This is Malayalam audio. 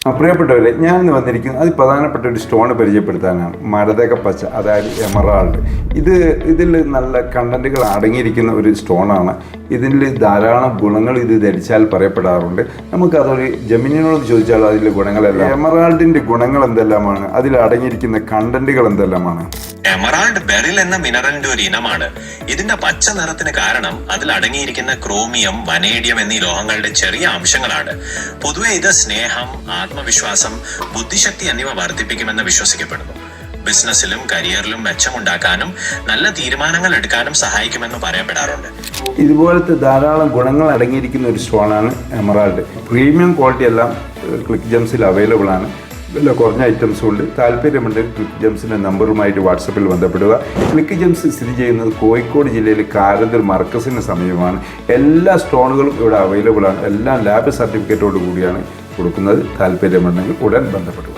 പ്രിയപ്പെട്ടവരെ, ഞാൻ ഇന്ന് വന്നിരിക്കുന്നത് പ്രധാനപ്പെട്ട ഒരു സ്റ്റോൺ പരിചയപ്പെടുത്താനാണ്. മരതക പച്ച, അതായത് എമറാൾഡ്. ഇതിൽ നല്ല കണ്ടന്റുകൾ അടങ്ങിയിരിക്കുന്ന ഒരു സ്റ്റോണാണ്. ഇതിൽ ധാരാളം ഗുണങ്ങൾ ഇത് ധരിച്ചാൽ പറയപ്പെടാറുണ്ട്. നമുക്കതൊരു ജെമിനിനോട് ചോദിച്ചാൽ അതിലെ ഗുണങ്ങളെല്ലാം, എമറാൾഡിൻ്റെ ഗുണങ്ങൾ എന്തെല്ലാമാണ്, അതിൽ അടങ്ങിയിരിക്കുന്ന കണ്ടന്റുകൾ എന്തെല്ലാമാണ്. എമറാൾഡ് ബെറിൽ എന്ന മിനറലിന്റെ ഒരു ഇനമാണ്. ഇതിന്റെ പച്ച നിറത്തിന് കാരണം അതിൽ അടങ്ങിയിരിക്കുന്ന ക്രോമിയം, വനേഡിയം എന്നീ ലോഹങ്ങളുടെ ചെറിയ അംശങ്ങളാണ്. പൊതുവെ ഇത് സ്നേഹം, ആത്മവിശ്വാസം, ബുദ്ധിശക്തി എന്നിവ വർദ്ധിപ്പിക്കുമെന്ന് വിശ്വസിക്കപ്പെടുന്നു. ബിസിനസ്സിലും കരിയറിലും മെച്ചമുണ്ടാക്കാനും നല്ല തീരുമാനങ്ങൾ എടുക്കാനും സഹായിക്കുമെന്ന് പറയപ്പെടാറുണ്ട്. ഇതുപോലത്തെ ധാരാളം ഗുണങ്ങൾ അടങ്ങിയിരിക്കുന്ന ഒരു സ്റ്റോണാണ് എമറാൾഡ്. പ്രീമിയം ക്വാളിറ്റി എല്ലാം ക്ലിക്ക് ജെംസിൽ അവൈലബിൾ ആണ്. വില കുറഞ്ഞ ഐറ്റംസും ഉണ്ട്. താല്പര്യമുണ്ട് ക്ലിക്ക് ജെംസിൻ്റെ നമ്പറുമായിട്ട് വാട്സപ്പിൽ ബന്ധപ്പെടുക. ക്ലിക്ക് ജെംസ് സ്ഥിതി ചെയ്യുന്നത് കോഴിക്കോട് ജില്ലയിൽ കാരന്തൂർ മർക്കസിന് സമീപമാണ്. എല്ലാ സ്റ്റോണുകളും ഇവിടെ അവൈലബിൾ ആണ്. എല്ലാം ലാബ് സർട്ടിഫിക്കറ്റോട് കൂടിയാണ് കൊടുക്കുന്നത്. താല്പര്യമുണ്ടെങ്കിൽ ഉടൻ ബന്ധപ്പെടുക.